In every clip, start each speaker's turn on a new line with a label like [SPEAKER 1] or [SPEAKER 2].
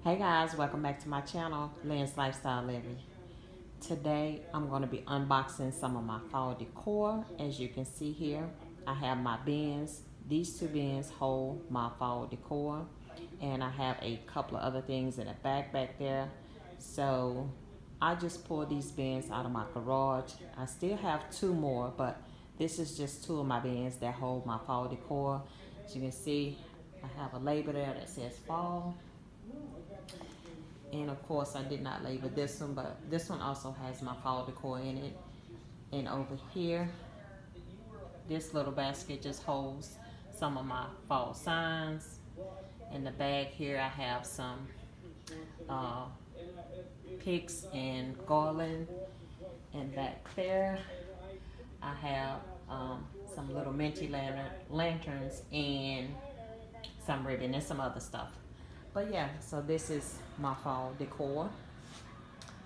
[SPEAKER 1] Hey guys, welcome back to my channel, Lynn's Lifestyle Living. Today I'm going to be unboxing some of my fall decor. As you can see here, I have my bins. These two bins hold my fall decor, and I have a couple of other things in the back there. So I just pulled these bins out of my garage. I still have two more, but this is just two of my bins that hold my fall decor. As you can see, I have a label there that says fall. And of course, I did not label this one, but this one also has my fall decor in it. And over here, this little basket just holds some of my fall signs. In the bag here, I have some uh, picks and garland. And back there, I have some little minty lanterns and some ribbon and some other stuff. But yeah, so this is my fall decor.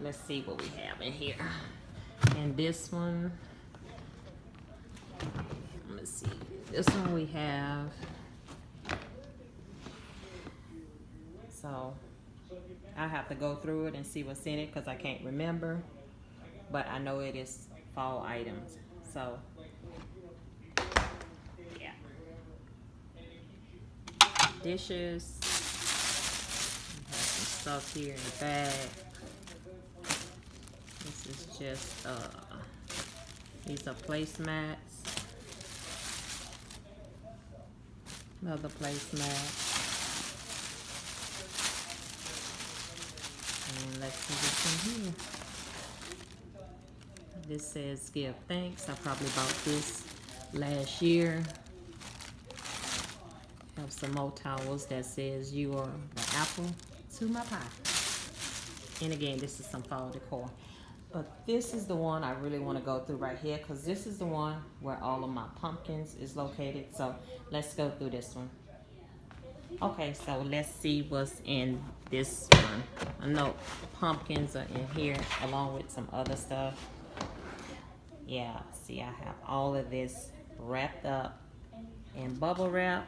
[SPEAKER 1] Let's see what we have in here. And this one, let's see. This one we have. So I have to go through it and see what's in it because I can't remember. But I know it is fall items. So yeah. Dishes. We have some stuff here in the bag. This is just these are placemats. Another placemat. And let's see what's in here. This says give thanks. I probably bought this last year. Have some more towels that says you are the apple to my pie. And again, this is some fall decor. But this is the one I really want to go through right here because this is the one where all of my pumpkins is located. So let's go through this one. Okay, so let's see what's in this one. I know pumpkins are in here along with some other stuff. Yeah, see, I have all of this wrapped up in bubble wrap.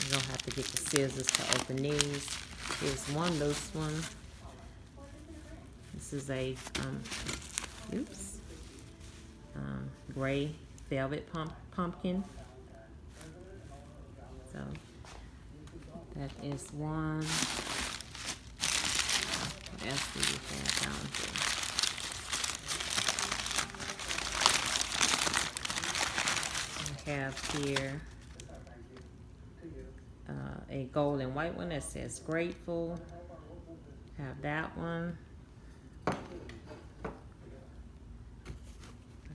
[SPEAKER 1] You're gonna have to get the scissors to open these. Here's one loose one. This is a gray velvet pumpkin. So that is one. What else do we have down here? We have here a gold and white one that says grateful. Have that one. Let's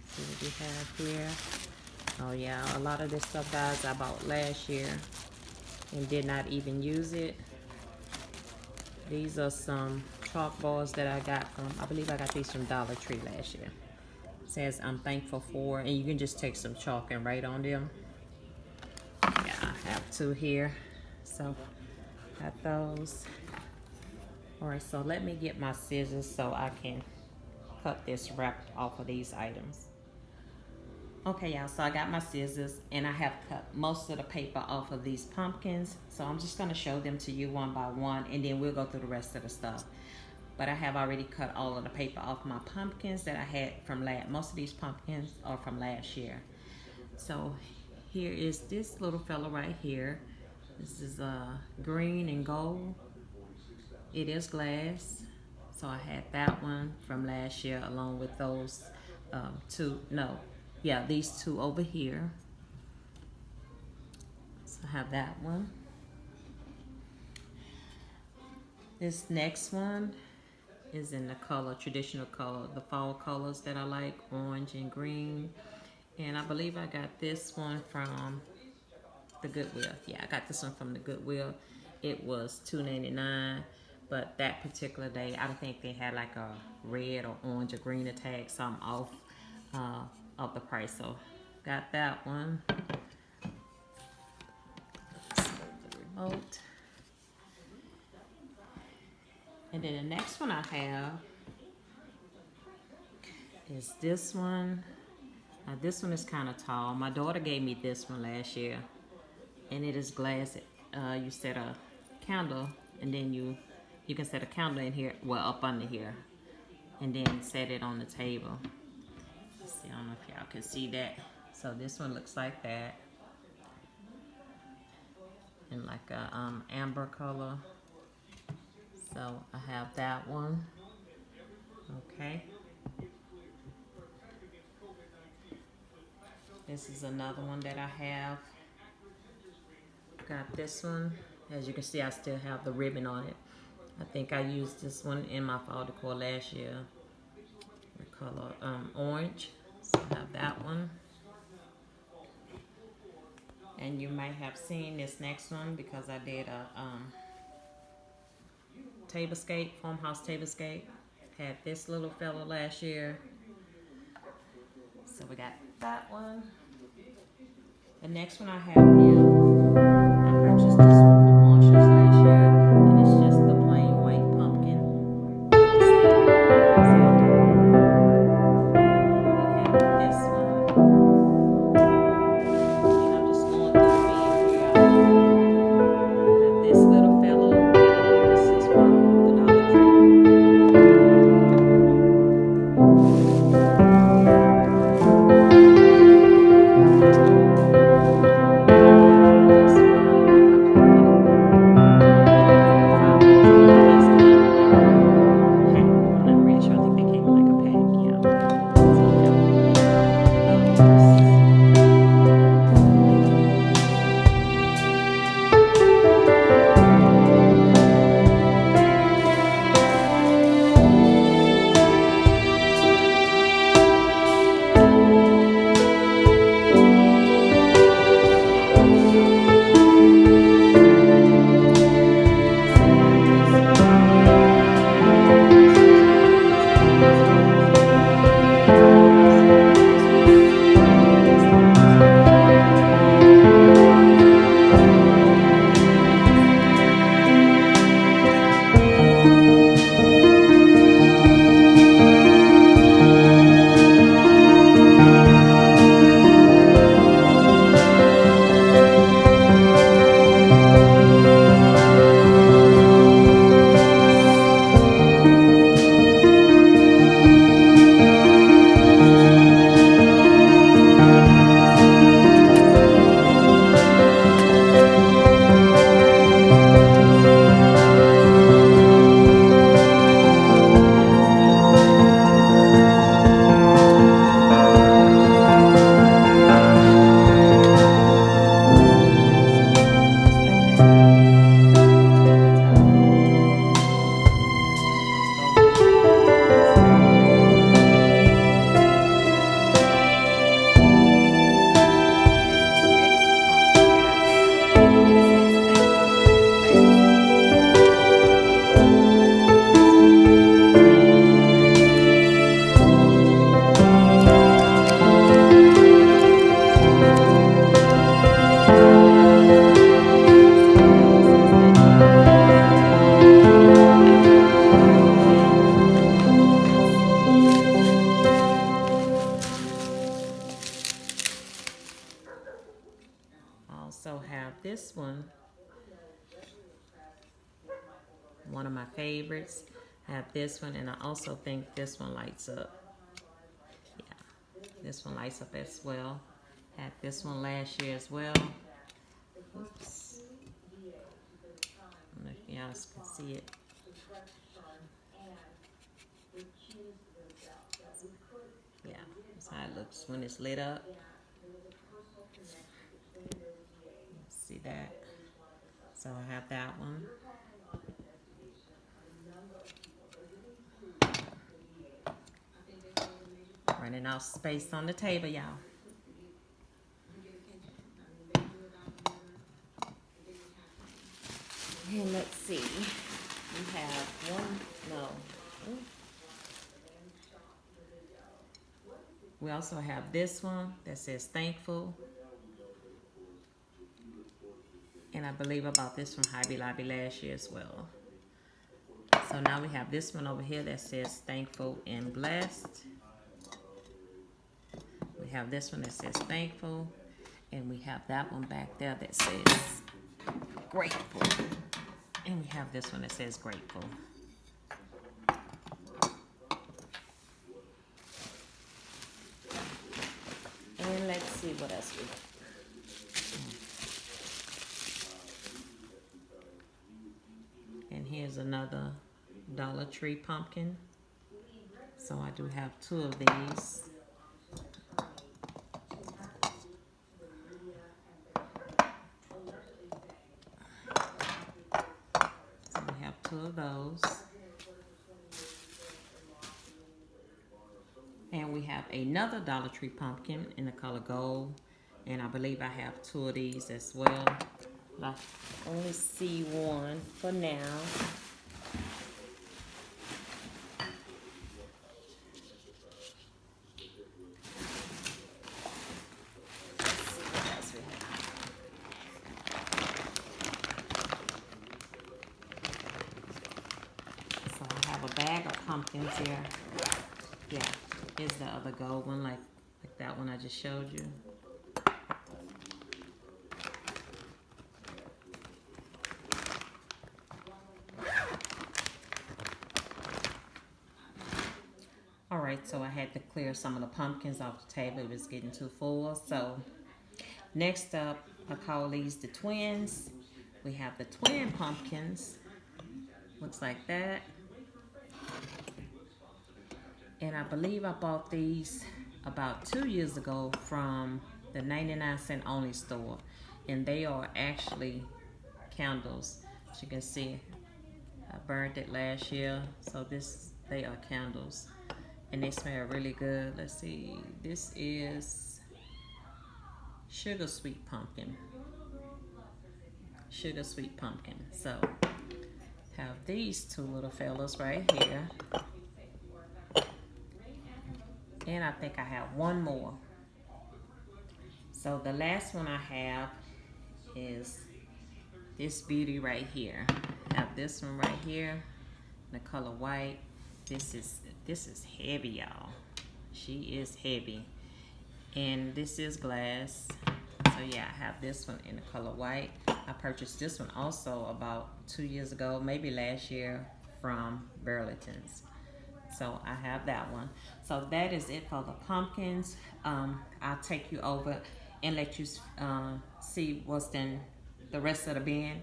[SPEAKER 1] see what we have here. Oh yeah, a lot of this stuff, guys, I bought last year and did not even use it. These are some chalkboards that I got from, I believe I got these from Dollar Tree last year. It says I'm thankful for, and you can just take some chalk and write on them. Yeah, I have two here. So, got those. Alright, so let me get my scissors so I can cut this wrap off of these items. Okay, y'all, so I got my scissors and I have cut most of the paper off of these pumpkins. So I'm just gonna show them to you one by one and then we'll go through the rest of the stuff. But I have already cut all of the paper off my pumpkins that I had from most of these pumpkins are from last year. So here is this little fella right here. This is green and gold. It is glass. So I had that one from last year along with those these two over here. So I have that one. This next one is in the color, traditional color, the fall colors that I like, orange and green. And I believe I got this one from the Goodwill. Yeah, I got this one from the Goodwill. It was $2.99, but that particular day, I don't think they had like a red or orange or green tag, so I'm off of the price. So got that one. Let's move the remote. And then the next one I have is this one. Now this one is kind of tall. My daughter gave me this one last year, and it is glass. You set a candle, and then you can set a candle in here, well, up under here, and then set it on the table. Let's see, I don't know if y'all can see that. So this one looks like that, in like a amber color. So I have that one. Okay. This is another one that I have. Got this one. As you can see, I still have the ribbon on it. I think I used this one in my fall decor last year. The color orange. So I have that one. And you might have seen this next one because I did a tablescape, farmhouse tablescape. Had this little fella last year. So we got that one. The next one I have here, I purchased this one from Marshall's last year, and it's just the plain white pumpkin. So we have this one, and I'm just going through the bin here. I have this little fella. This is from the Dollar Tree. Also have this one of my favorites. I have this one, and I also think this one lights up. Yeah, this one lights up as well. Had this one last year as well. Oops. I don't know if you guys can see it. Yeah, that's how it looks when it's lit up. See that? So I have that one. Running out space on the table, y'all. And let's see. We have one, no. We also have this one that says thankful. And I believe I bought this from Hobby Lobby last year as well. So now we have this one over here that says thankful and blessed. We have this one that says thankful. And we have that one back there that says grateful And we have this one that says grateful. And let's see what else we got. And here's another Dollar Tree pumpkin. So I do have 2 of these. So we have 2 of those. And we have another Dollar Tree pumpkin in the color gold. And I believe I have 2 of these as well. I only see one for now. So I have a bag of pumpkins here. Yeah, here's the other gold one, like that one I just showed you. All right, so I had to clear some of the pumpkins off the table. It was getting too full. So next up, I call these the twins. We have the twin pumpkins. Looks like that. And I believe I bought these about 2 years ago from the 99-cent only store. And they are actually candles. As you can see, I burned it last year. So they are candles. And they smell really good. Let's see. This is sugar sweet pumpkin. Sugar sweet pumpkin. So have these 2 little fellas right here. And I think I have one more. So the last one I have is this beauty right here. I have this one right here, the color white. This is heavy, y'all. She is heavy. And this is glass. So yeah, I have this one in the color white. I purchased this one also about 2 years ago, maybe last year, from Burlington's. So I have that one. So that is it for the pumpkins. I'll take you over and let you see what's in the rest of the bin.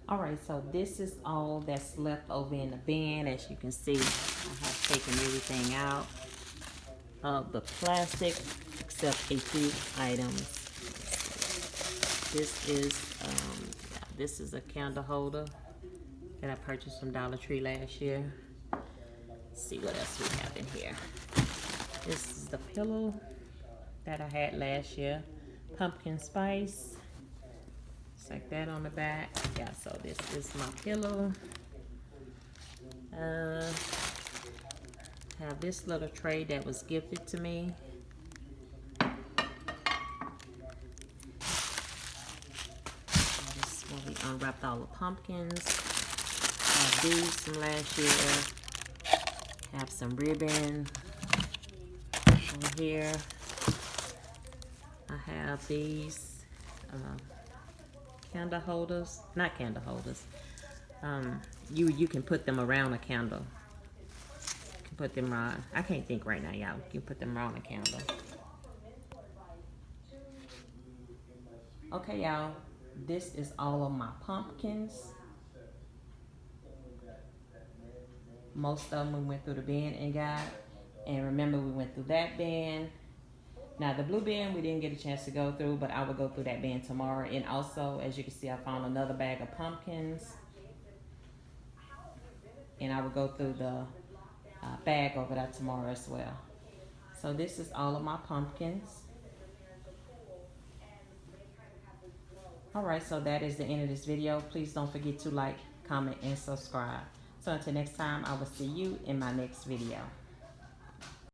[SPEAKER 1] All right, so this is all that's left over in the bin. As you can see, I have taken everything out of the plastic except a few items. This is a candle holder that I purchased from Dollar Tree last year. Let's see what else we have in here. This is the pillow that I had last year. Pumpkin spice. It's like that on the back. Yeah, so this is my pillow. Have this little tray that was gifted to me. This is where we unwrapped all the pumpkins. Have these from last year. Have some ribbon over here. I have these candle holders, not candle holders. You can put them around a candle. You can put them around. I can't think right now, y'all. You can put them around a candle. Okay, y'all. This is all of my pumpkins. Most of them we went through the bin and got. And remember, we went through that bin. Now, the blue bin, we didn't get a chance to go through, but I will go through that bin tomorrow. And also, as you can see, I found another bag of pumpkins. And I will go through the bag over there tomorrow as well. So this is all of my pumpkins. All right, so that is the end of this video. Please don't forget to like, comment, and subscribe. So until next time, I will see you in my next video.